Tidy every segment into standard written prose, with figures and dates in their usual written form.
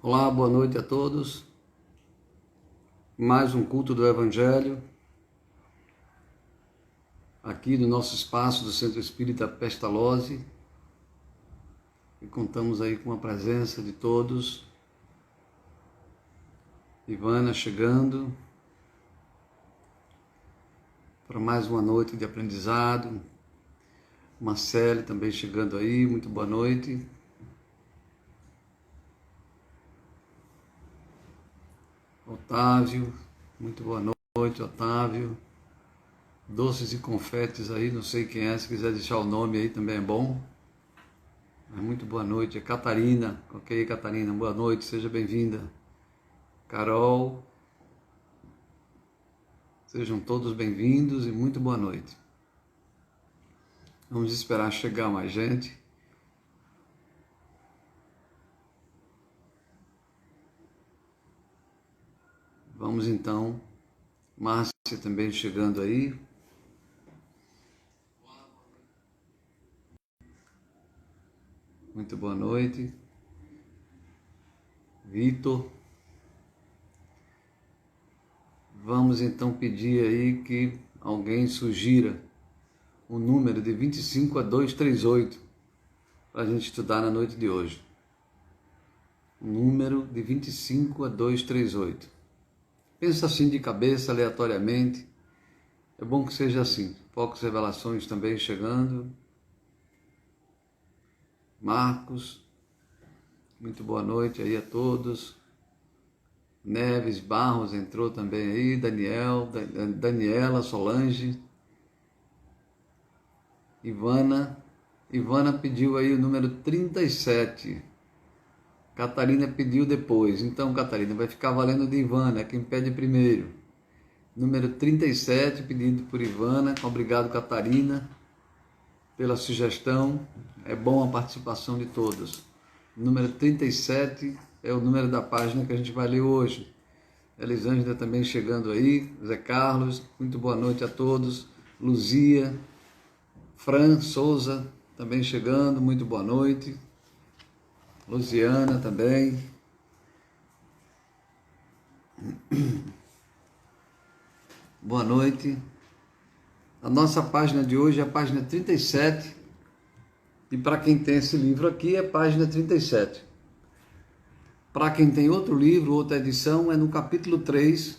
Olá, boa noite a todos. Mais um culto do Evangelho, aqui no nosso espaço do Centro Espírita Pestalozzi. E contamos aí com a presença de todos. Ivana chegando para mais uma noite de aprendizado. Marcele também chegando aí, muito boa noite. Otávio, muito boa noite, Otávio. Doces e confetes aí, não sei quem é, se quiser deixar o nome aí também é bom. Mas muito boa noite, é Catarina. Ok, Catarina, boa noite, seja bem-vinda. Carol, sejam todos bem-vindos e muito boa noite. Vamos esperar chegar mais gente. Vamos então, Márcia também chegando aí. Muito boa noite. Vitor. Vamos então pedir aí que alguém sugira o número de 25 a 238 para a gente estudar na noite de hoje. O número de 25 a 238. Pensa assim de cabeça, aleatoriamente. É bom que seja assim. Poucas revelações também chegando. Marcos, muito boa noite aí a todos. Neves Barros entrou também aí. Daniela, Solange. Ivana pediu aí o número 37. Catarina pediu depois. Então, Catarina, vai ficar valendo de Ivana, é quem pede primeiro. Número 37, pedido por Ivana. Obrigado, Catarina, pela sugestão. É bom a participação de todos. Número 37 é o número da página que a gente vai ler hoje. Elisângela também chegando aí. Zé Carlos, muito boa noite a todos. Luzia, Fran Souza também chegando, muito boa noite. Luciana também. Boa noite. A nossa página de hoje é a página 37. E para quem tem esse livro aqui é a página 37. Para quem tem outro livro, outra edição, é no capítulo 3.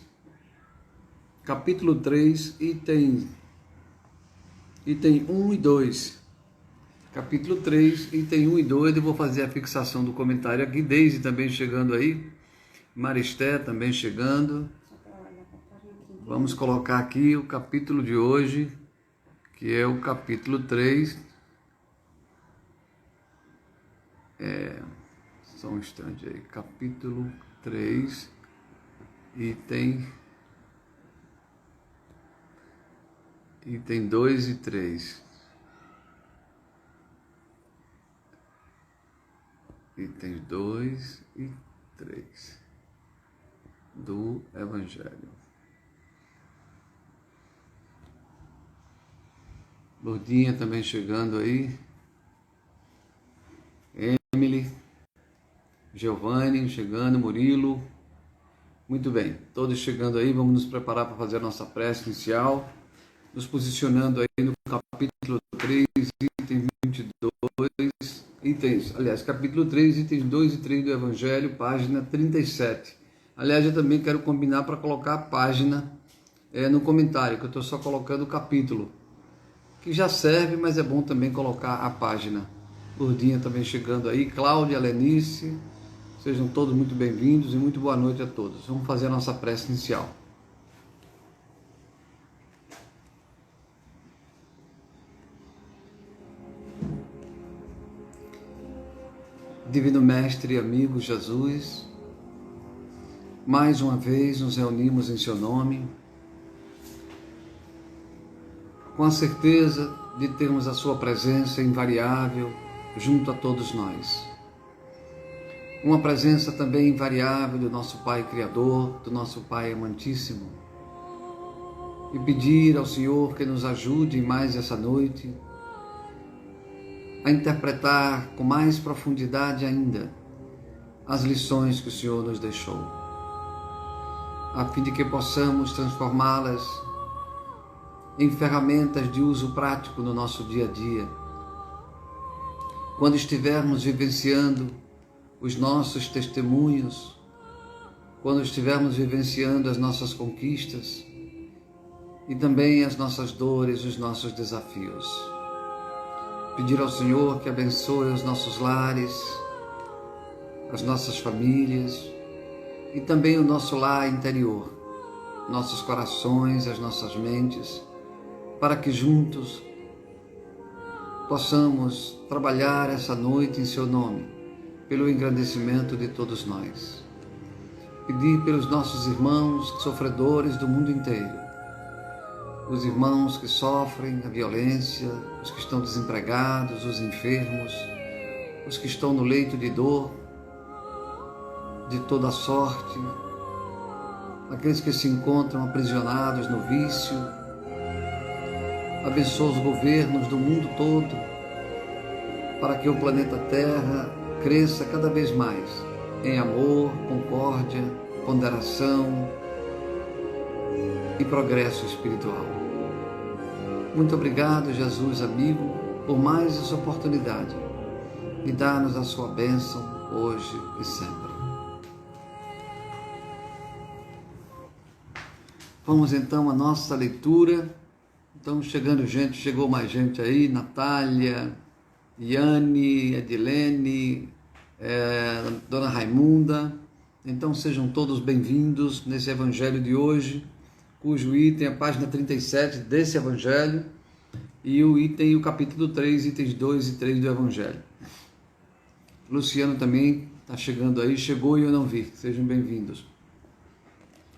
Capítulo 3, item 1 e 2. Capítulo 3, item 1 e 2, eu vou fazer a fixação do comentário aqui. Deise também chegando aí. Maristé também chegando. Vamos colocar aqui o capítulo de hoje, que é o capítulo 3. Só um instante aí. Capítulo 3, item 2 e 3. Itens 2 e 3 do Evangelho. Lourdinha também chegando aí. Emily, Giovanni chegando, Murilo. Muito bem, todos chegando aí. Vamos nos preparar para fazer a nossa prece inicial. Nos posicionando aí no capítulo 3, item 22. Capítulo 3, itens 2 e 3 do Evangelho, página 37. Aliás, eu também quero combinar para colocar a página no comentário, que eu estou só colocando o capítulo, que já serve, mas é bom também colocar a página. Lourdinha também chegando aí, Cláudia, Lenice, sejam todos muito bem-vindos e muito boa noite a todos. Vamos fazer a nossa prece inicial. Divino Mestre e amigo Jesus, mais uma vez nos reunimos em seu nome, com a certeza de termos a sua presença invariável junto a todos nós. Uma presença também invariável do nosso Pai Criador, do nosso Pai Amantíssimo. E pedir ao Senhor que nos ajude mais essa noite a interpretar com mais profundidade ainda as lições que o Senhor nos deixou, a fim de que possamos transformá-las em ferramentas de uso prático no nosso dia a dia. Quando estivermos vivenciando os nossos testemunhos, quando estivermos vivenciando as nossas conquistas e também as nossas dores, os nossos desafios. Pedir ao Senhor que abençoe os nossos lares, as nossas famílias e também o nosso lar interior, nossos corações, as nossas mentes, para que juntos possamos trabalhar essa noite em seu nome, pelo engrandecimento de todos nós. Pedir pelos nossos irmãos sofredores do mundo inteiro, os irmãos que sofrem a violência, os que estão desempregados, os enfermos, os que estão no leito de dor, de toda sorte, aqueles que se encontram aprisionados no vício. Abençoa os governos do mundo todo, para que o planeta Terra cresça cada vez mais em amor, concórdia, ponderação e progresso espiritual. Muito obrigado, Jesus amigo, por mais essa oportunidade e dá-nos a sua bênção hoje e sempre. Vamos então à nossa leitura. Estamos chegando gente, chegou mais gente aí, Natália, Yane, Edilene, Dona Raimunda. Então sejam todos bem-vindos nesse evangelho de hoje, cujo item é a página 37 desse evangelho e o capítulo 3, itens 2 e 3 do evangelho. Luciano também está chegando aí, chegou e eu não vi, sejam bem-vindos.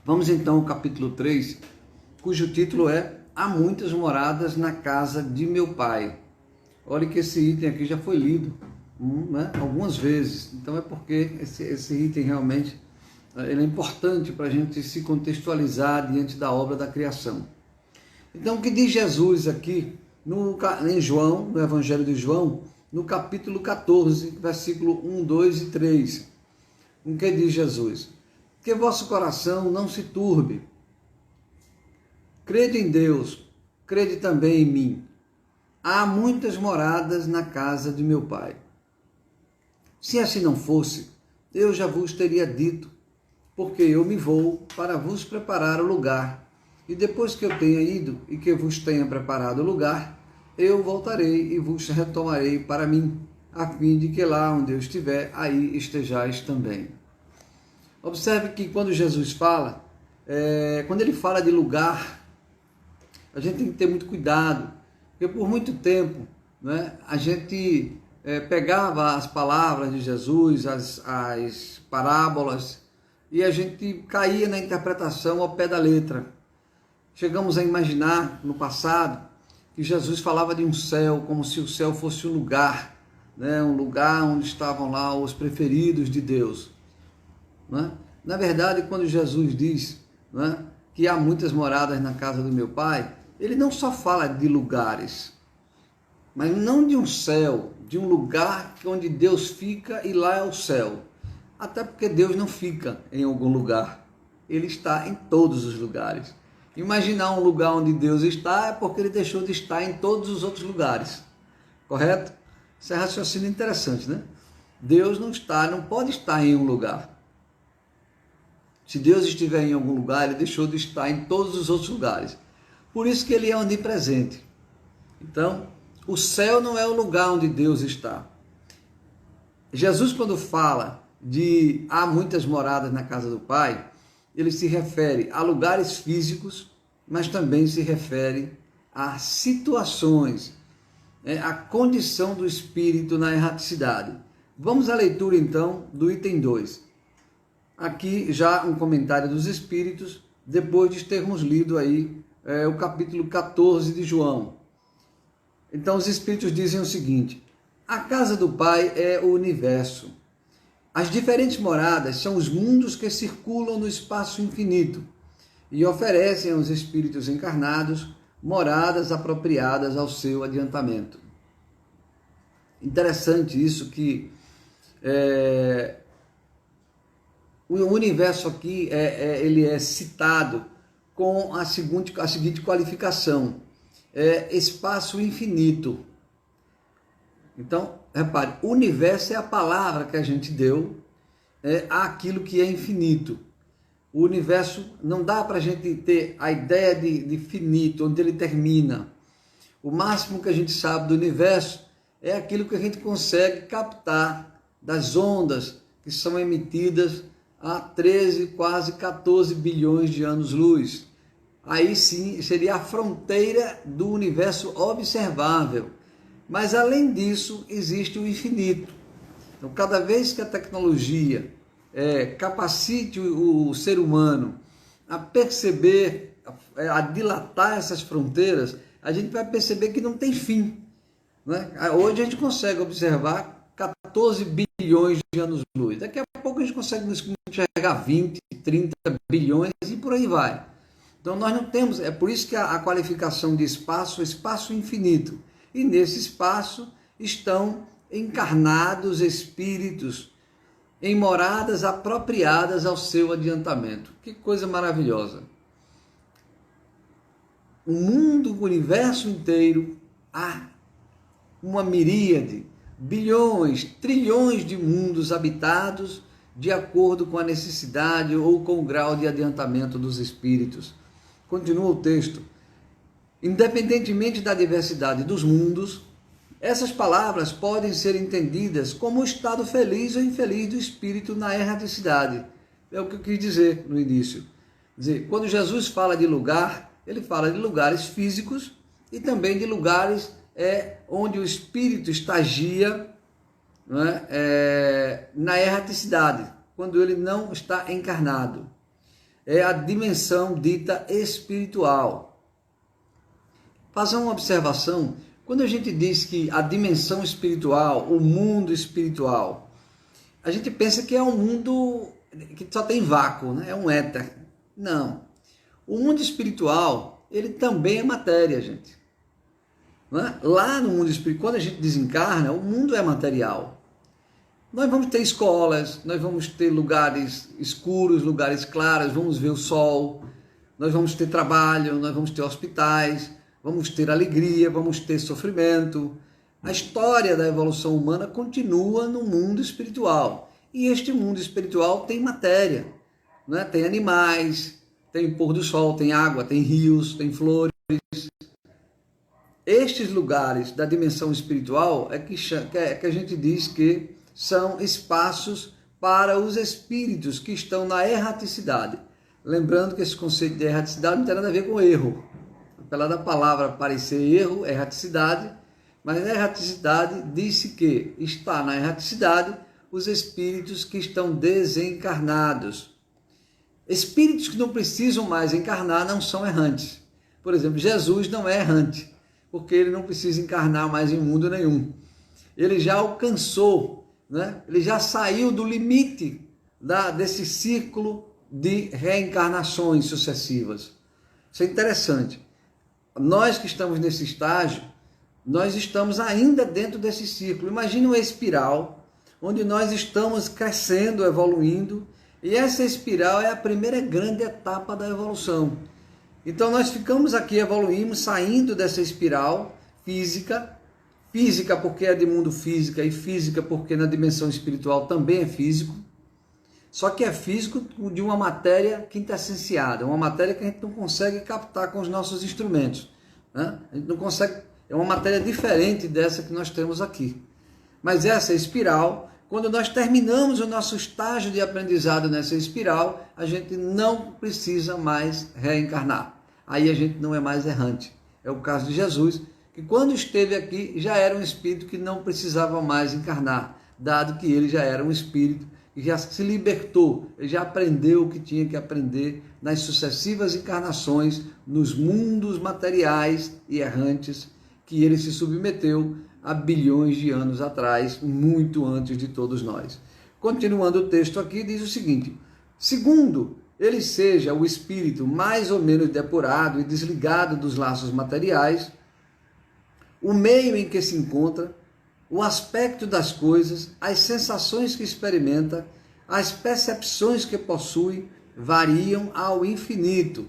Vamos então ao capítulo 3, cujo título é Há muitas moradas na casa de meu pai. Olha que esse item aqui já foi lido algumas vezes, então é porque esse item realmente ele é importante para a gente se contextualizar diante da obra da criação. Então o que diz Jesus aqui em João, no Evangelho de João, no capítulo 14, versículo 1, 2 e 3, o que diz Jesus? Que vosso coração não se turbe. Crede em Deus, crede também em mim. Há muitas moradas na casa de meu pai. Se assim não fosse, eu já vos teria dito, porque eu me vou para vos preparar o lugar. E depois que eu tenha ido e que vos tenha preparado o lugar, eu voltarei e vos retomarei para mim, a fim de que lá onde eu estiver, aí estejais também. Observe que quando Jesus fala, quando ele fala de lugar, a gente tem que ter muito cuidado, porque por muito tempo a gente pegava as palavras de Jesus, as parábolas, e a gente caía na interpretação ao pé da letra. Chegamos a imaginar no passado que Jesus falava de um céu, como se o céu fosse um lugar onde estavam lá os preferidos de Deus. Na verdade, quando Jesus diz que há muitas moradas na casa do meu pai, ele não só fala de lugares, mas não de um céu, de um lugar onde Deus fica e lá é o céu. Até porque Deus não fica em algum lugar, ele está em todos os lugares. Imaginar um lugar onde Deus está é porque ele deixou de estar em todos os outros lugares, correto? Isso é raciocínio interessante, né? Deus não pode estar em um lugar. Se Deus estiver em algum lugar, ele deixou de estar em todos os outros lugares. Por isso que ele é onipresente. Então, o céu não é o lugar onde Deus está. Jesus, quando fala de há muitas moradas na casa do Pai, ele se refere a lugares físicos, mas também se refere a situações, a condição do espírito na erraticidade. Vamos à leitura então do item 2. Aqui já um comentário dos espíritos, depois de termos lido aí o capítulo 14 de João. Então os espíritos dizem o seguinte: a casa do Pai é o universo. As diferentes moradas são os mundos que circulam no espaço infinito e oferecem aos espíritos encarnados moradas apropriadas ao seu adiantamento. Interessante isso, que o universo aqui ele é citado com a seguinte qualificação: espaço infinito. Então, repare, universo é a palavra que a gente deu àquilo que é infinito. O universo não dá para a gente ter a ideia de finito, onde ele termina. O máximo que a gente sabe do universo é aquilo que a gente consegue captar das ondas que são emitidas a 13, quase 14 bilhões de anos-luz. Aí sim seria a fronteira do universo observável. Mas além disso, existe o infinito. Então, cada vez que a tecnologia capacite o ser humano a perceber, a dilatar essas fronteiras, a gente vai perceber que não tem fim, né? Hoje a gente consegue observar 14 bilhões de anos-luz. Daqui a pouco a gente consegue enxergar 20, 30 bilhões e por aí vai. Então nós não temos, é por isso que a qualificação de espaço é espaço infinito. E nesse espaço estão encarnados espíritos em moradas apropriadas ao seu adiantamento. Que coisa maravilhosa! O mundo, o universo inteiro, há uma miríade, bilhões, trilhões de mundos habitados de acordo com a necessidade ou com o grau de adiantamento dos espíritos. Continua o texto. Independentemente da diversidade dos mundos, essas palavras podem ser entendidas como o estado feliz ou infeliz do espírito na erraticidade. É o que eu quis dizer no início. Quer dizer, quando Jesus fala de lugar, ele fala de lugares físicos e também de lugares onde o espírito estagia, na erraticidade, quando ele não está encarnado. É a dimensão dita espiritual. Fazer uma observação: quando a gente diz que a dimensão espiritual, o mundo espiritual, a gente pensa que é um mundo que só tem vácuo, né? É um éter. Não. O mundo espiritual, ele também é matéria, gente. Não é? Lá no mundo espiritual, quando a gente desencarna, o mundo é material. Nós vamos ter escolas, nós vamos ter lugares escuros, lugares claros, vamos ver o sol, nós vamos ter trabalho, nós vamos ter hospitais, vamos ter alegria, vamos ter sofrimento. A história da evolução humana continua no mundo espiritual. E este mundo espiritual tem matéria, né? Tem animais, tem pôr do sol, tem água, tem rios, tem flores. Estes lugares da dimensão espiritual é que a gente diz que são espaços para os espíritos que estão na erraticidade. Lembrando que esse conceito de erraticidade não tem nada a ver com erro. Apesar da palavra parecer erro, erraticidade, mas a erraticidade disse que está na erraticidade os espíritos que estão desencarnados. Espíritos que não precisam mais encarnar não são errantes. Por exemplo, Jesus não é errante, porque ele não precisa encarnar mais em mundo nenhum. Ele já alcançou, né? Ele já saiu do limite desse círculo de reencarnações sucessivas. Isso é interessante. Nós que estamos nesse estágio, nós estamos ainda dentro desse círculo. Imagine uma espiral, onde nós estamos crescendo, evoluindo, e essa espiral é a primeira grande etapa da evolução. Então nós ficamos aqui, evoluímos, saindo dessa espiral física porque é de mundo física, e física porque na dimensão espiritual também é físico, só que é físico de uma matéria quintessenciada, uma matéria que a gente não consegue captar com os nossos instrumentos, né? A gente não consegue, é uma matéria diferente dessa que nós temos aqui. Mas essa espiral, quando nós terminamos o nosso estágio de aprendizado nessa espiral, a gente não precisa mais reencarnar. Aí a gente não é mais errante. É o caso de Jesus, que quando esteve aqui já era um espírito que não precisava mais encarnar, dado que ele já era um espírito que já se libertou, ele já aprendeu o que tinha que aprender nas sucessivas encarnações, nos mundos materiais e errantes que ele se submeteu há bilhões de anos atrás, muito antes de todos nós. Continuando o texto aqui, diz o seguinte: segundo ele seja o espírito mais ou menos depurado e desligado dos laços materiais, o meio em que se encontra, o aspecto das coisas, as sensações que experimenta, as percepções que possui variam ao infinito.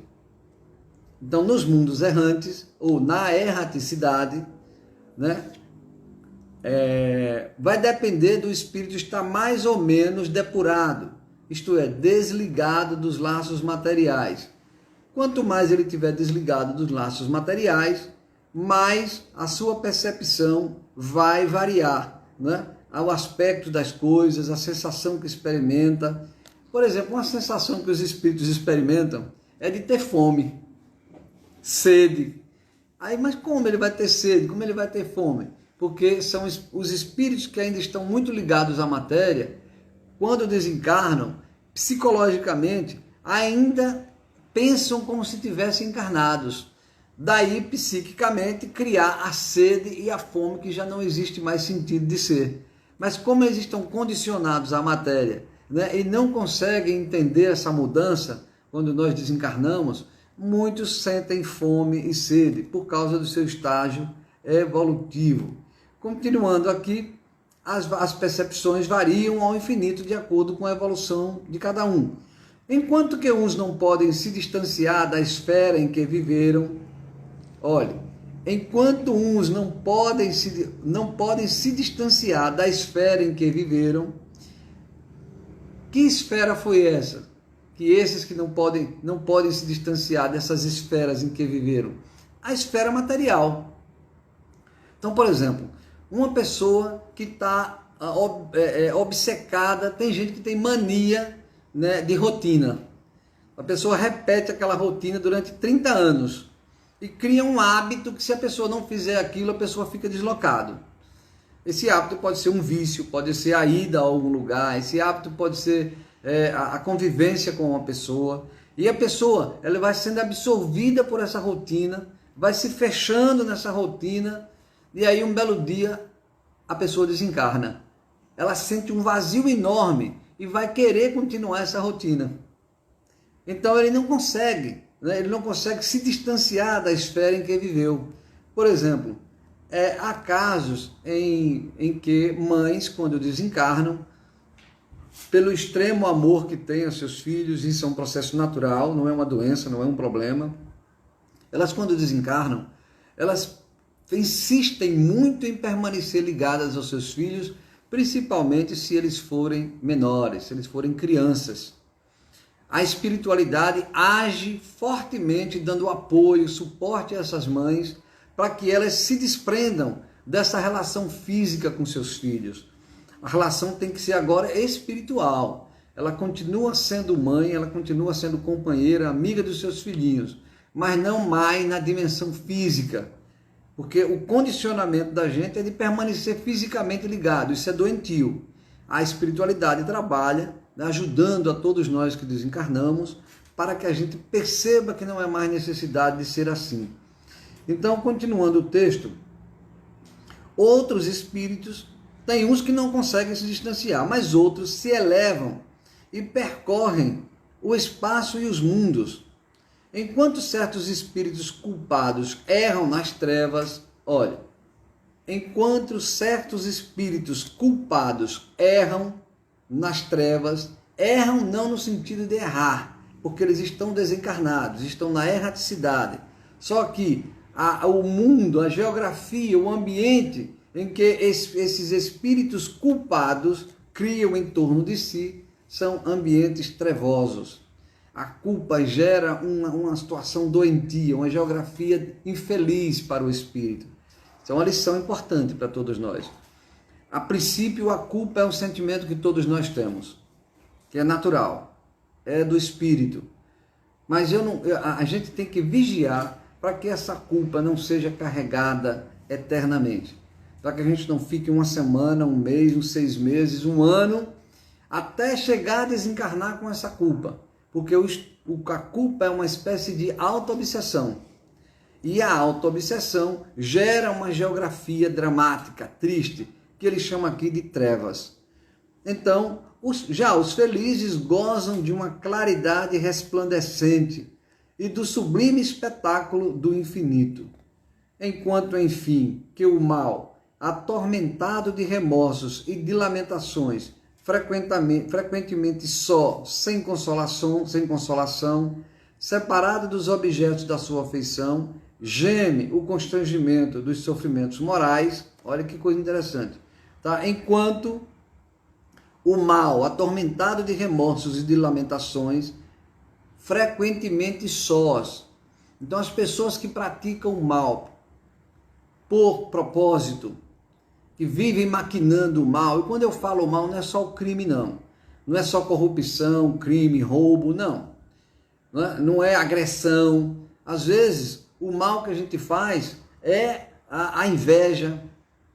Então, nos mundos errantes, ou na erraticidade, né, vai depender do espírito estar mais ou menos depurado, isto é, desligado dos laços materiais. Quanto mais ele estiver desligado dos laços materiais, mais a sua percepção vai variar, né? Ao aspecto das coisas, a sensação que experimenta. Por exemplo, uma sensação que os espíritos experimentam é de ter fome, sede. Aí, mas como ele vai ter sede? Como ele vai ter fome? Porque são os espíritos que ainda estão muito ligados à matéria, quando desencarnam, psicologicamente, ainda pensam como se tivessem encarnados. Daí, psiquicamente, criar a sede e a fome que já não existe mais sentido de ser. Mas como eles estão condicionados à matéria, né, e não conseguem entender essa mudança, quando nós desencarnamos, muitos sentem fome e sede por causa do seu estágio evolutivo. Continuando aqui, as percepções variam ao infinito de acordo com a evolução de cada um. Enquanto que uns não podem se distanciar da esfera em que viveram, olhe, enquanto uns não podem se distanciar da esfera em que viveram, que esfera foi essa? Que esses que não podem se distanciar dessas esferas em que viveram? A esfera material. Então, por exemplo, uma pessoa que está obcecada, tem gente que tem mania, né, de rotina. A pessoa repete aquela rotina durante 30 anos e cria um hábito que, se a pessoa não fizer aquilo, a pessoa fica deslocado. Esse hábito pode ser um vício, pode ser a ida a algum lugar, esse hábito pode ser a convivência com uma pessoa, e a pessoa ela vai sendo absorvida por essa rotina, vai se fechando nessa rotina, e aí um belo dia a pessoa desencarna. Ela sente um vazio enorme e vai querer continuar essa rotina. Então ele não consegue, né? Ele não consegue se distanciar da esfera em que viveu. Por exemplo, há casos em que mães, quando desencarnam, pelo extremo amor que têm aos seus filhos, isso é um processo natural, não é uma doença, não é um problema, elas, quando desencarnam, elas insistem muito em permanecer ligadas aos seus filhos, principalmente se eles forem menores, se eles forem crianças. A espiritualidade age fortemente dando apoio, suporte a essas mães, para que elas se desprendam dessa relação física com seus filhos. A relação tem que ser agora espiritual. Ela continua sendo mãe, ela continua sendo companheira, amiga dos seus filhinhos, mas não mais na dimensão física. Porque o condicionamento da gente é de permanecer fisicamente ligado, isso é doentio. A espiritualidade trabalha, né, ajudando a todos nós que desencarnamos, para que a gente perceba que não é mais necessidade de ser assim. Então, continuando o texto, outros espíritos, tem uns que não conseguem se distanciar, mas outros se elevam e percorrem o espaço e os mundos. Enquanto certos espíritos culpados erram nas trevas, olha, enquanto certos espíritos culpados erram nas trevas, erram não no sentido de errar, porque eles estão desencarnados, estão na erraticidade. Só que o mundo, a geografia, o ambiente em que esses espíritos culpados criam em torno de si são ambientes trevosos. A culpa gera uma situação doentia, uma geografia infeliz para o espírito. Isso é uma lição importante para todos nós. A princípio, a culpa é um sentimento que todos nós temos, que é natural, é do espírito. Mas a gente tem que vigiar para que essa culpa não seja carregada eternamente. Para que a gente não fique uma semana, um mês, uns 6 meses, um ano, até chegar a desencarnar com essa culpa. Porque a culpa é uma espécie de auto-obsessão. E a auto-obsessão gera uma geografia dramática, triste, que ele chama aqui de trevas. Então, já os felizes gozam de uma claridade resplandecente e do sublime espetáculo do infinito. Enquanto, enfim, que o mal, atormentado de remorsos e de lamentações, frequentemente só, sem consolação, separado dos objetos da sua afeição, geme o constrangimento dos sofrimentos morais. Olha que coisa interessante, tá? Enquanto o mal, atormentado de remorsos e de lamentações, frequentemente sós. Então, as pessoas que praticam o mal por propósito, que vivem maquinando o mal, e quando eu falo mal, não é só o crime, não. Não é só corrupção, crime, roubo, não. Não é agressão. Às vezes, o mal que a gente faz é a inveja,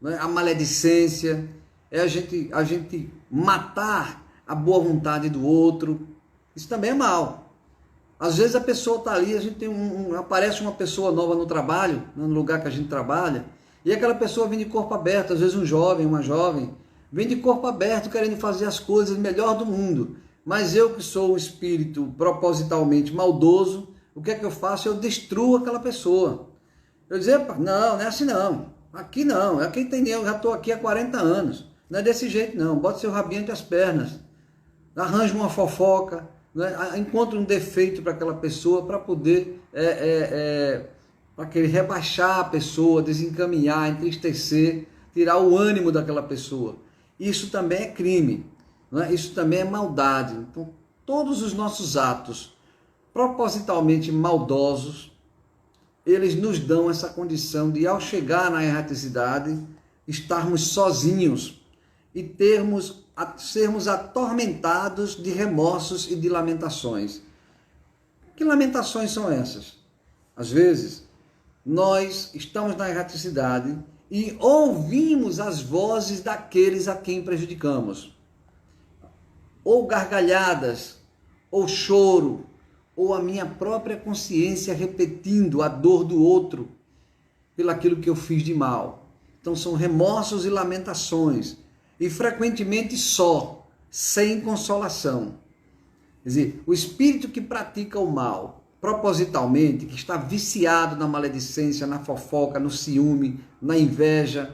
né? A maledicência, é a gente matar a boa vontade do outro. Isso também é mal. Às vezes a pessoa está ali, a gente tem aparece uma pessoa nova no trabalho, no lugar que a gente trabalha, e aquela pessoa vem de corpo aberto, às vezes um jovem, uma jovem, vem de corpo aberto querendo fazer as coisas melhor do mundo. Mas eu que sou um espírito propositalmente maldoso, o que é que eu faço? Eu destruo aquela pessoa. Eu dizer, não é assim não. Aqui não, aqui tem eu já estou aqui há 40 anos. Não é desse jeito não, bota seu rabinho entre as pernas. Arranja uma fofoca, né? Encontra um defeito para aquela pessoa para poder para querer rebaixar a pessoa, desencaminhar, entristecer, tirar o ânimo daquela pessoa. Isso também é crime, né? Isso também é maldade. Então, todos os nossos atos propositalmente maldosos, eles nos dão essa condição de, ao chegar na erraticidade, estarmos sozinhos e sermos atormentados de remorsos e de lamentações. Que lamentações são essas? Às vezes, nós estamos na erraticidade e ouvimos as vozes daqueles a quem prejudicamos. Ou gargalhadas, ou choro, ou a minha própria consciência repetindo a dor do outro pelaquilo que eu fiz de mal. Então são remorsos e lamentações, e frequentemente só, sem consolação. Quer dizer, o espírito que pratica o mal propositalmente, que está viciado na maledicência, na fofoca, no ciúme, na inveja,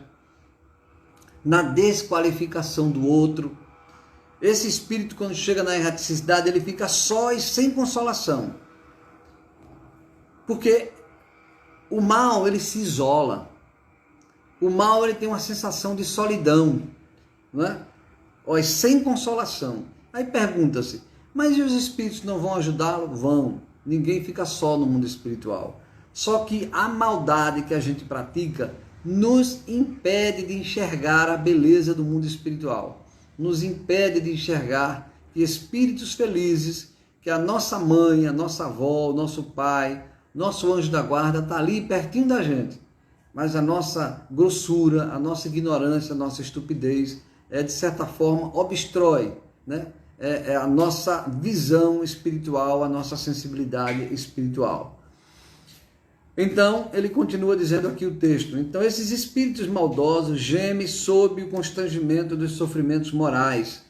na desqualificação do outro, esse espírito, quando chega na erraticidade, ele fica só e sem consolação. Porque o mal, ele se isola. O mal, ele tem uma sensação de solidão, não é? Ó, sem consolação. Aí pergunta-se, mas e os espíritos não vão ajudá-lo? Vão. Ninguém fica só no mundo espiritual. Só que a maldade que a gente pratica nos impede de enxergar a beleza do mundo espiritual. Nos impede de enxergar que espíritos felizes, que a nossa mãe, a nossa avó, o nosso pai, nosso anjo da guarda está ali pertinho da gente. Mas a nossa grossura, a nossa ignorância, a nossa estupidez, de certa forma, obstrói, né? A nossa visão espiritual, a nossa sensibilidade espiritual. Então, ele continua dizendo aqui o texto. Então, esses espíritos maldosos gemem sob o constrangimento dos sofrimentos morais.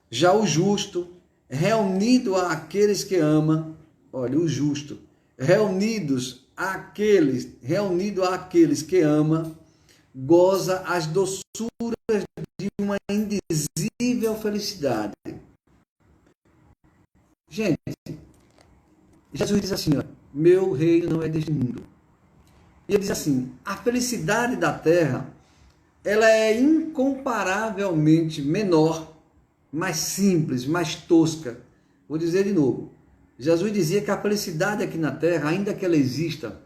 Já o justo, reunido àqueles que ama, olha, o justo, reunido àqueles que ama, goza as doçuras de uma indizível felicidade. Gente, Jesus diz assim, ó, meu reino não é deste mundo. E ele diz assim, a felicidade da terra, ela é incomparavelmente menor, mais simples, mais tosca. Vou dizer de novo. Jesus dizia que a felicidade aqui na terra, ainda que ela exista,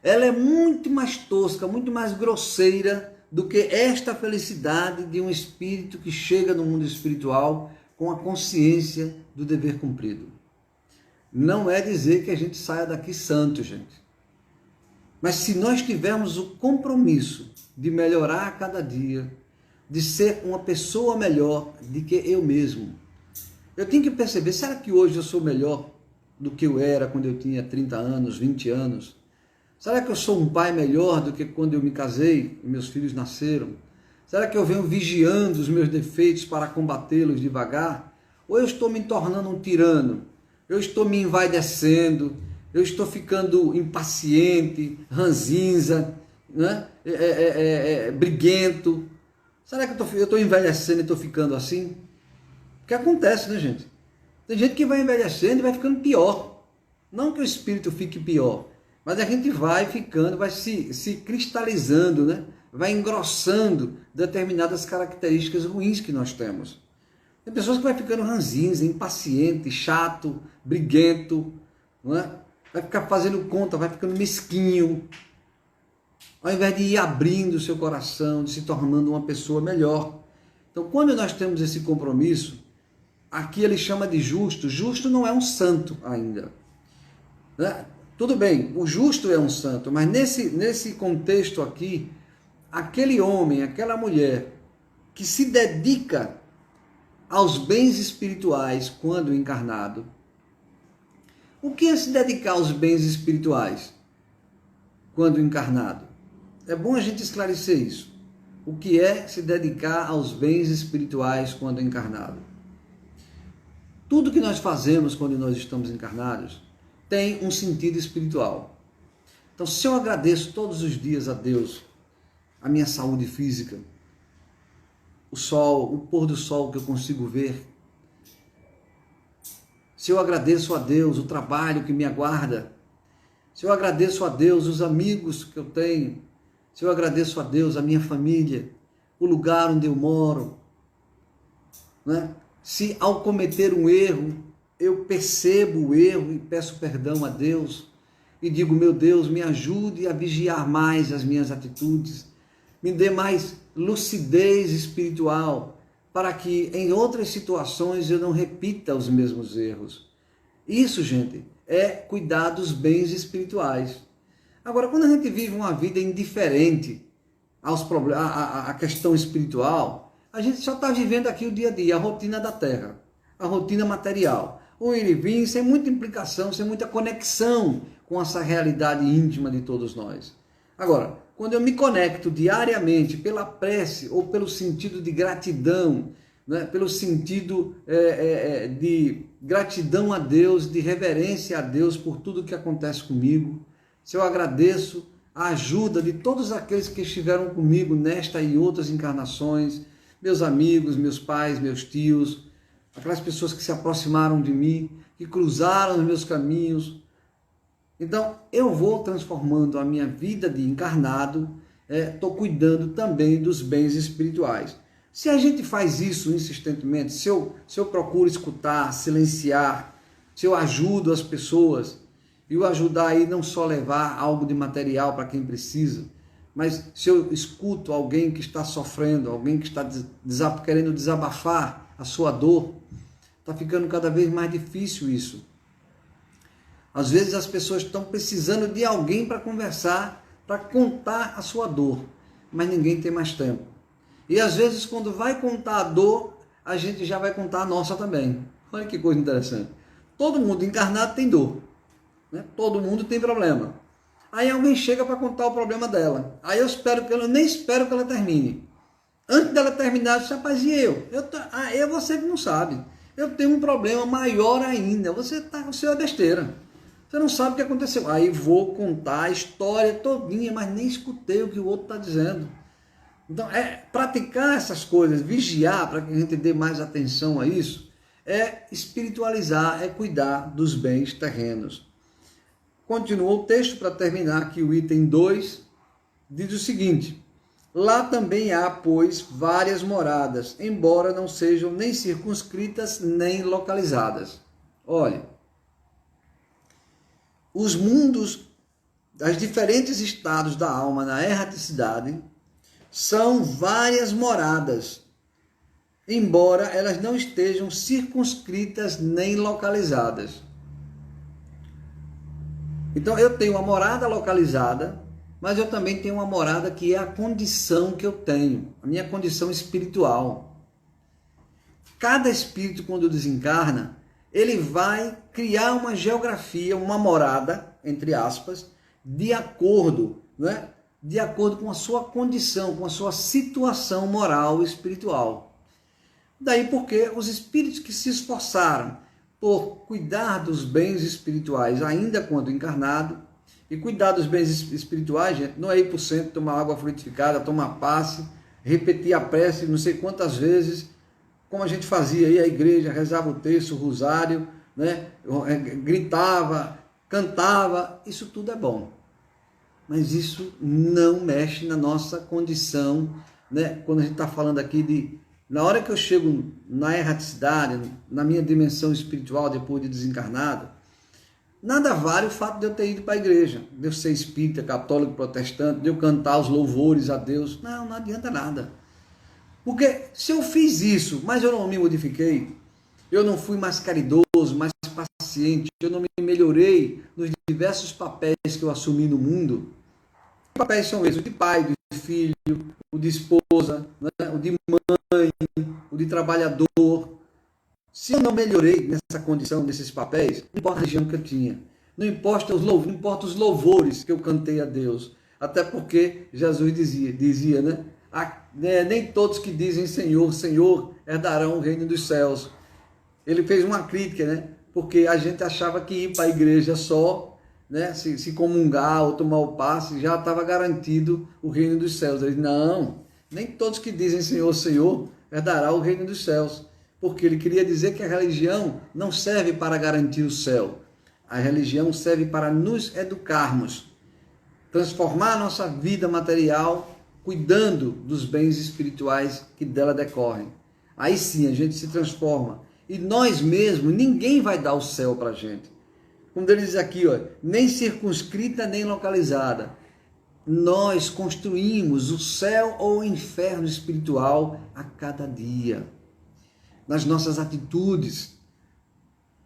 ela é muito mais tosca, muito mais grosseira do que esta felicidade de um espírito que chega no mundo espiritual com a consciência do dever cumprido. Não é dizer que a gente saia daqui santo, gente. Mas se nós tivermos o compromisso de melhorar a cada dia, de ser uma pessoa melhor do que eu mesmo, eu tenho que perceber, será que hoje eu sou melhor do que eu era quando eu tinha 30 anos, 20 anos? Será que eu sou um pai melhor do que quando eu me casei e meus filhos nasceram? Será que eu venho vigiando os meus defeitos para combatê-los devagar? Ou eu estou me tornando um tirano? Eu estou me envaidecendo? Eu estou ficando impaciente, ranzinza, né? Briguento? Será que eu estou envelhecendo e estou ficando assim? O que acontece, né, gente? Tem gente que vai envelhecendo e vai ficando pior. Não que o espírito fique pior, mas a gente vai ficando, vai se cristalizando, né? Vai engrossando determinadas características ruins que nós temos. Tem pessoas que vai ficando ranzinza, impaciente, chato, briguento, não é? Vai ficar fazendo conta, vai ficando mesquinho, ao invés de ir abrindo o seu coração, de se tornando uma pessoa melhor. Então, quando nós temos esse compromisso, aqui ele chama de justo. Justo não é um santo ainda, né? Tudo bem, o justo é um santo, mas nesse contexto aqui, aquele homem, aquela mulher que se dedica aos bens espirituais quando encarnado. O que é se dedicar aos bens espirituais quando encarnado? É bom a gente esclarecer isso. O que é se dedicar aos bens espirituais quando encarnado? Tudo que nós fazemos quando nós estamos encarnados tem um sentido espiritual. Então, se eu agradeço todos os dias a Deus, a minha saúde física, o sol, o pôr do sol que eu consigo ver, se eu agradeço a Deus o trabalho que me aguarda, se eu agradeço a Deus os amigos que eu tenho, se eu agradeço a Deus a minha família, o lugar onde eu moro, né? Se ao cometer um erro, eu percebo o erro e peço perdão a Deus e digo, meu Deus, me ajude a vigiar mais as minhas atitudes, me dê mais lucidez espiritual, para que em outras situações eu não repita os mesmos erros. Isso, gente, é cuidar dos bens espirituais. Agora, quando a gente vive uma vida indiferente aos problemas, à questão espiritual, a gente só está vivendo aqui o dia a dia, a rotina da terra, a rotina material. O ir e vir, sem muita implicação, sem muita conexão com essa realidade íntima de todos nós. Agora, quando eu me conecto diariamente pela prece ou pelo sentido de gratidão, né, pelo sentido de gratidão a Deus, de reverência a Deus por tudo que acontece comigo, se eu agradeço a ajuda de todos aqueles que estiveram comigo nesta e outras encarnações, meus amigos, meus pais, meus tios, aquelas pessoas que se aproximaram de mim, que cruzaram os meus caminhos. Então, eu vou transformando a minha vida de encarnado, estou cuidando também dos bens espirituais. Se a gente faz isso insistentemente, se eu procuro escutar, silenciar, se eu ajudo as pessoas, e o ajudar aí não só levar algo de material para quem precisa, mas se eu escuto alguém que está sofrendo, alguém que está querendo desabafar a sua dor, está ficando cada vez mais difícil isso. Às vezes as pessoas estão precisando de alguém para conversar, para contar a sua dor, mas ninguém tem mais tempo. E às vezes quando vai contar a dor, a gente já vai contar a nossa também. Olha que coisa interessante. Todo mundo encarnado tem dor, né? Todo mundo tem problema. Aí alguém chega para contar o problema dela. Aí eu nem espero que ela termine. Antes dela terminar, eu disse, rapaz, e eu? É você que não sabe. Eu tenho um problema maior ainda. Você é besteira. Você não sabe o que aconteceu. Aí vou contar a história todinha, mas nem escutei o que o outro está dizendo. Então, praticar essas coisas, vigiar para que a gente dê mais atenção a isso, é espiritualizar, é cuidar dos bens terrenos. Continua o texto para terminar aqui o item 2, diz o seguinte: lá também há, pois, várias moradas, embora não sejam nem circunscritas nem localizadas. Olha, os mundos, os diferentes estados da alma na erraticidade são várias moradas, embora elas não estejam circunscritas nem localizadas. Então eu tenho uma morada localizada, mas eu também tenho uma morada que é a condição que eu tenho, a minha condição espiritual. Cada espírito, quando desencarna, ele vai criar uma geografia, uma morada, entre aspas, de acordo, né? De acordo com a sua condição, com a sua situação moral e espiritual. Daí porque os espíritos que se esforçaram por cuidar dos bens espirituais ainda quando encarnado, e cuidar dos bens espirituais, gente, não é ir para o centro tomar água frutificada, tomar passe, repetir a prece não sei quantas vezes, como a gente fazia aí, a igreja rezava o terço, o rosário, né? Gritava, cantava, isso tudo é bom. Mas isso não mexe na nossa condição, né? Quando a gente está falando aqui de... Na hora que eu chego na erraticidade, na minha dimensão espiritual, depois de desencarnado, nada vale o fato de eu ter ido para a igreja, de eu ser espírita, católico, protestante, de eu cantar os louvores a Deus. Não adianta nada. Porque se eu fiz isso, mas eu não me modifiquei, eu não fui mais caridoso, mais paciente, eu não me melhorei nos diversos papéis que eu assumi no mundo. Que papéis são esses? O de pai, de filho, o de esposa, né? O de mãe, o de trabalhador. Se eu não melhorei nessa condição, nesses papéis, não importa a religião que eu tinha, não importa os louvores que eu cantei a Deus, até porque Jesus dizia, né? Nem todos que dizem Senhor, Senhor, herdarão o reino dos céus. Ele fez uma crítica, né? Porque a gente achava que ir para a igreja só, né? Se comungar ou tomar o passe, já estava garantido o reino dos céus. Ele disse, não, nem todos que dizem Senhor, Senhor, herdarão o reino dos céus. Porque ele queria dizer que a religião não serve para garantir o céu. A religião serve para nos educarmos, transformar a nossa vida material, cuidando dos bens espirituais que dela decorrem. Aí sim a gente se transforma. E nós mesmos, ninguém vai dar o céu para a gente. Como ele diz aqui, ó, nem circunscrita nem localizada. Nós construímos o céu ou o inferno espiritual a cada dia, nas nossas atitudes.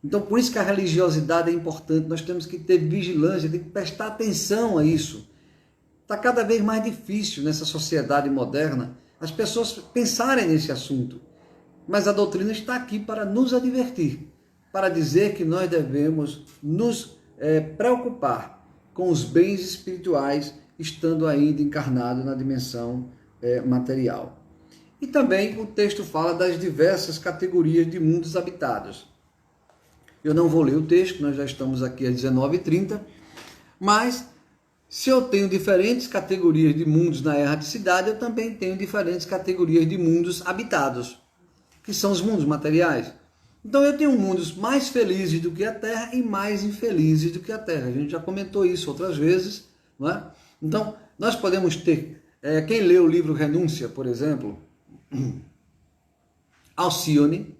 Então, por isso que a religiosidade é importante. Nós temos que ter vigilância, tem que prestar atenção a isso. Está cada vez mais difícil nessa sociedade moderna as pessoas pensarem nesse assunto. Mas a doutrina está aqui para nos advertir, para dizer que nós devemos nos preocupar com os bens espirituais, estando ainda encarnado na dimensão material. E também o texto fala das diversas categorias de mundos habitados. Eu não vou ler o texto, nós já estamos aqui às 19h30, mas se eu tenho diferentes categorias de mundos na erraticidade, eu também tenho diferentes categorias de mundos habitados, que são os mundos materiais. Então eu tenho mundos mais felizes do que a Terra e mais infelizes do que a Terra. A gente já comentou isso outras vezes, não é? Então nós podemos ter, quem lê o livro Renúncia, por exemplo, Alcione,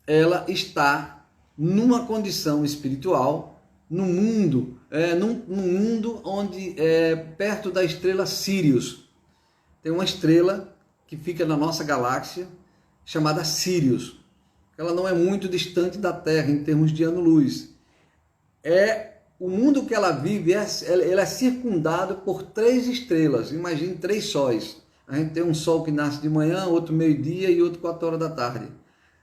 ela está numa condição espiritual, num mundo onde perto da estrela Sirius. Tem uma estrela que fica na nossa galáxia, chamada Sirius. Ela não é muito distante da Terra em termos de ano-luz. O mundo que ela vive, ela é circundado por 3 estrelas. Imagine 3 sóis. A gente tem um sol que nasce de manhã, outro meio-dia e outro 4 horas da tarde.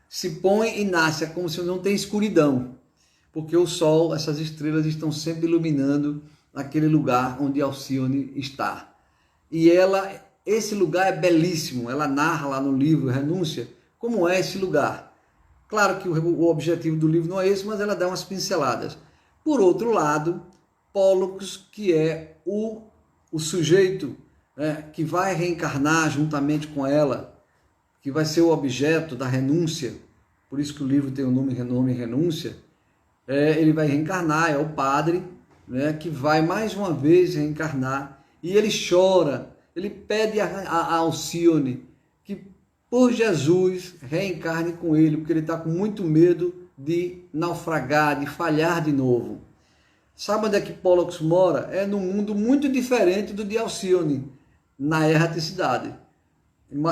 Se põe e nasce, é como se não tem escuridão. Porque o sol, essas estrelas estão sempre iluminando aquele lugar onde Alcione está. E esse lugar é belíssimo. Ela narra lá no livro Renúncia como é esse lugar. Claro que o objetivo do livro não é esse, mas ela dá umas pinceladas. Por outro lado, Pólux, que é o sujeito que vai reencarnar juntamente com ela, que vai ser o objeto da renúncia, por isso que o livro tem o nome Renúncia, ele vai reencarnar, é o padre, que vai mais uma vez reencarnar, e ele chora, ele pede a Alcione que por Jesus reencarne com ele, porque ele está com muito medo de naufragar, de falhar de novo. Sabe onde é que Pólux mora? É num mundo muito diferente do de Alcione, na erraticidade.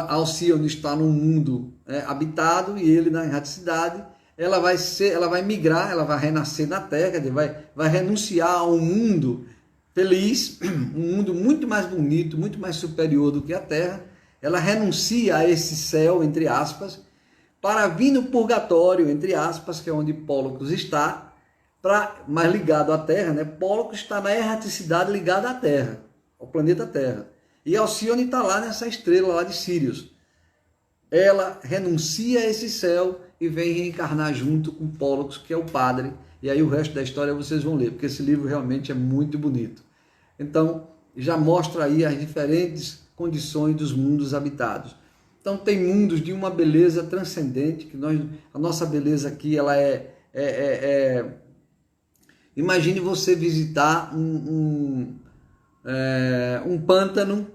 Alcione está num mundo habitado e ele na erraticidade. Ela vai migrar, ela vai renascer na Terra, vai renunciar a um mundo feliz, um mundo muito mais bonito, muito mais superior do que a Terra. Ela renuncia a esse céu, entre aspas, para vir no purgatório, entre aspas, que é onde Pólux está, mais ligado à Terra, né? Pólux está na erraticidade ligada à Terra, ao planeta Terra. E Alcione está lá nessa estrela lá de Sirius. Ela renuncia a esse céu e vem reencarnar junto com Pólux, que é o padre. E aí o resto da história vocês vão ler, porque esse livro realmente é muito bonito. Então, já mostra aí as diferentes condições dos mundos habitados. Então tem mundos de uma beleza transcendente, que a nossa beleza aqui, ela imagine você visitar um pântano,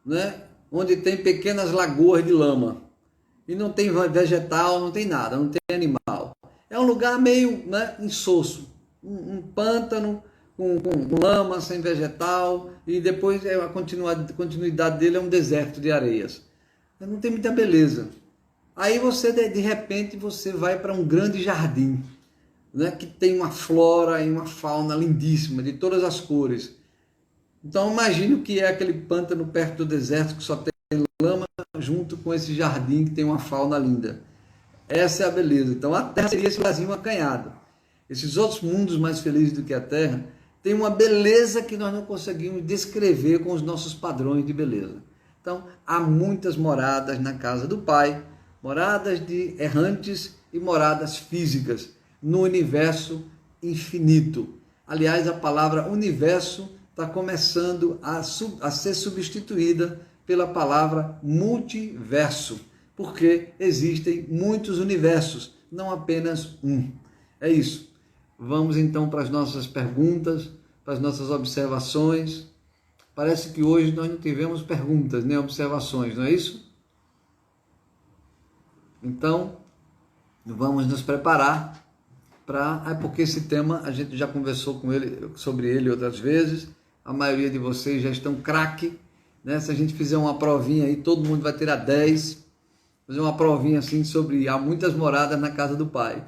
né, onde tem pequenas lagoas de lama, e não tem vegetal, não tem nada, não tem animal. É um lugar meio, né, insosso, um pântano com lama, sem vegetal, e depois a continuidade dele é um deserto de areias. Não tem muita beleza. Aí você, de repente, você vai para um grande jardim, né, que tem uma flora e uma fauna lindíssima, de todas as cores. Então imagine o que é aquele pântano perto do deserto, que só tem lama, junto com esse jardim que tem uma fauna linda. Essa é a beleza. Então a Terra seria esse Brasil acanhado. Esses outros mundos mais felizes do que a Terra têm uma beleza que nós não conseguimos descrever com os nossos padrões de beleza. Então há muitas moradas na casa do Pai, moradas de errantes e moradas físicas no universo infinito. Aliás, a palavra universo está começando a ser substituída pela palavra multiverso, porque existem muitos universos, não apenas um. É isso. Vamos então para as nossas perguntas, para as nossas observações. Parece que hoje nós não tivemos perguntas nem observações, não é isso? Então, vamos nos preparar porque esse tema a gente já conversou sobre ele outras vezes. A maioria de vocês já estão craque, né? Se a gente fizer uma provinha aí, todo mundo vai tirar 10. Fazer uma provinha assim sobre há muitas moradas na casa do Pai.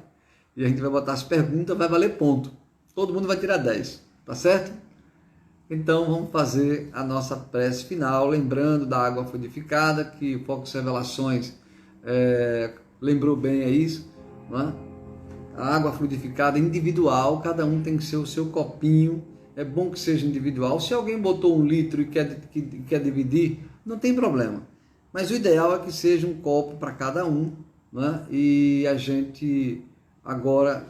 E a gente vai botar as perguntas, vai valer ponto. Todo mundo vai tirar 10, tá certo? Então vamos fazer a nossa prece final, lembrando da água fluidificada, que o Focus Revelações lembrou bem isso, não é? A água fluidificada individual, cada um tem que ser o seu copinho. É bom que seja individual. Se alguém botou 1 litro e quer dividir, não tem problema. Mas o ideal é que seja um copo para cada um, né? E a gente agora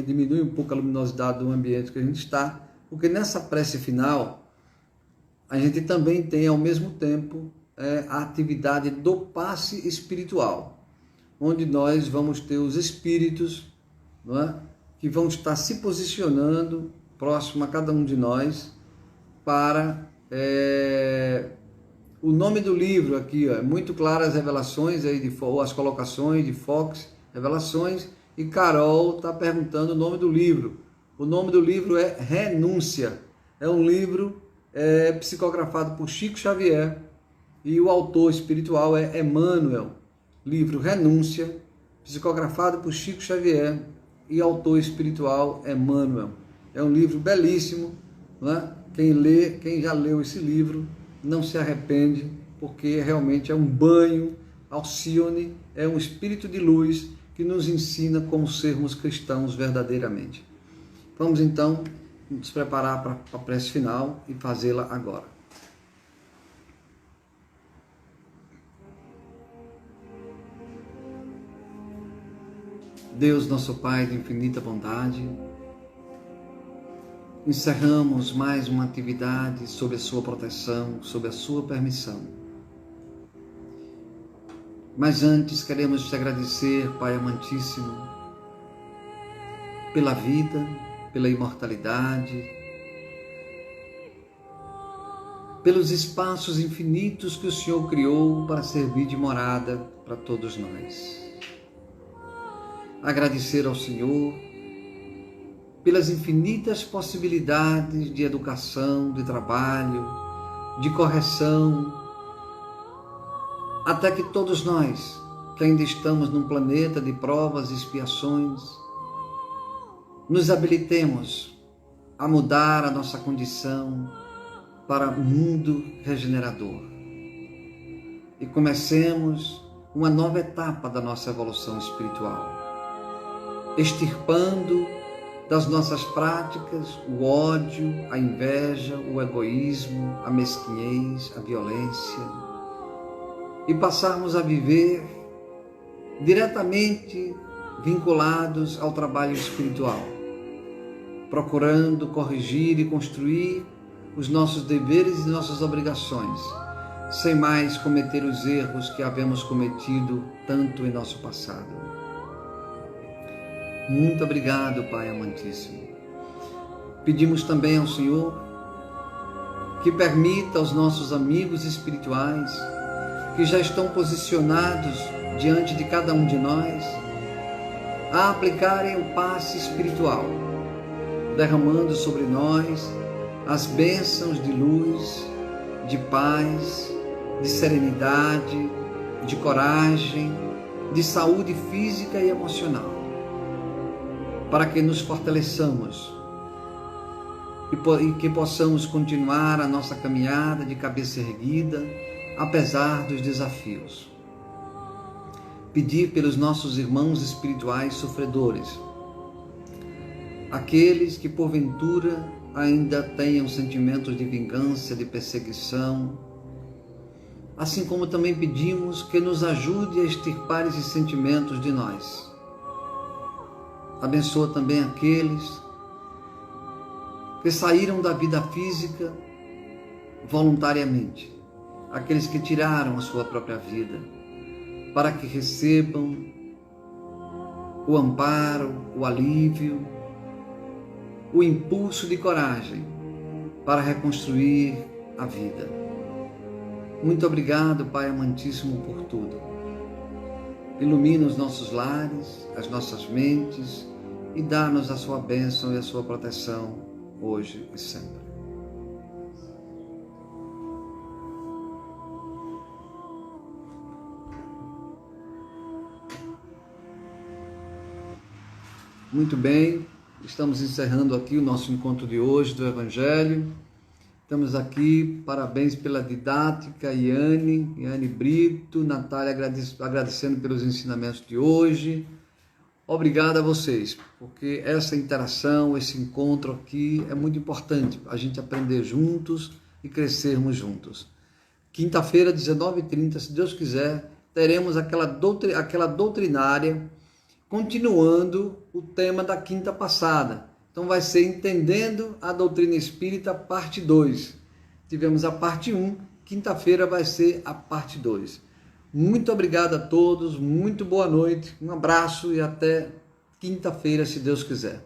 diminui um pouco a luminosidade do ambiente que a gente está, porque nessa prece final a gente também tem ao mesmo tempo a atividade do passe espiritual, onde nós vamos ter os espíritos, não é? Que vão estar se posicionando próximo a cada um de nós para o nome do livro aqui, ó, muito claras as revelações aí ou as colocações de Fox, revelações, e Carol está perguntando o nome do livro. O nome do livro é Renúncia. É um livro psicografado por Chico Xavier e o autor espiritual é Emmanuel. Livro Renúncia, psicografado por Chico Xavier e autor espiritual Emmanuel. É um livro belíssimo, né? Quem já leu esse livro não se arrepende, porque realmente é um banho. Alcione é um espírito de luz que nos ensina como sermos cristãos verdadeiramente. Vamos então nos preparar para a prece final e fazê-la agora. Deus, nosso Pai de infinita bondade, encerramos mais uma atividade sob a sua proteção, sob a sua permissão. Mas antes queremos te agradecer, Pai amantíssimo, pela vida, pela imortalidade, pelos espaços infinitos que o Senhor criou para servir de morada para todos nós. Agradecer ao Senhor pelas infinitas possibilidades de educação, de trabalho, de correção, até que todos nós, que ainda estamos num planeta de provas e expiações, nos habilitemos a mudar a nossa condição para um mundo regenerador e comecemos uma nova etapa da nossa evolução espiritual, extirpando das nossas práticas o ódio, a inveja, o egoísmo, a mesquinhez, a violência, e passarmos a viver diretamente vinculados ao trabalho espiritual, procurando corrigir e construir os nossos deveres e nossas obrigações, sem mais cometer os erros que havemos cometido tanto em nosso passado. Muito obrigado, Pai amantíssimo. Pedimos também ao Senhor que permita aos nossos amigos espirituais que já estão posicionados diante de cada um de nós a aplicarem o passe espiritual, derramando sobre nós as bênçãos de luz, de paz, de serenidade, de coragem, de saúde física e emocional, para que nos fortaleçamos e que possamos continuar a nossa caminhada de cabeça erguida, apesar dos desafios. Pedir pelos nossos irmãos espirituais sofredores, aqueles que porventura ainda tenham sentimentos de vingança, de perseguição, assim como também pedimos que nos ajude a extirpar esses sentimentos de nós. Abençoa também aqueles que saíram da vida física voluntariamente, aqueles que tiraram a sua própria vida, para que recebam o amparo, o alívio, o impulso de coragem para reconstruir a vida. Muito obrigado, Pai amantíssimo, por tudo. Ilumina os nossos lares, as nossas mentes e dá-nos a sua bênção e a sua proteção hoje e sempre. Muito bem, estamos encerrando aqui o nosso encontro de hoje do Evangelho. Estamos aqui, parabéns pela didática, Iane Brito, Natália agradecendo pelos ensinamentos de hoje. Obrigado a vocês, porque essa interação, esse encontro aqui é muito importante, a gente aprender juntos e crescermos juntos. Quinta-feira, 19h30, se Deus quiser, teremos aquela doutrinária, continuando o tema da quinta passada. Então vai ser Entendendo a Doutrina Espírita, parte 2. Tivemos a parte 1, quinta-feira vai ser a parte 2. Muito obrigado a todos, muito boa noite, um abraço e até quinta-feira, se Deus quiser.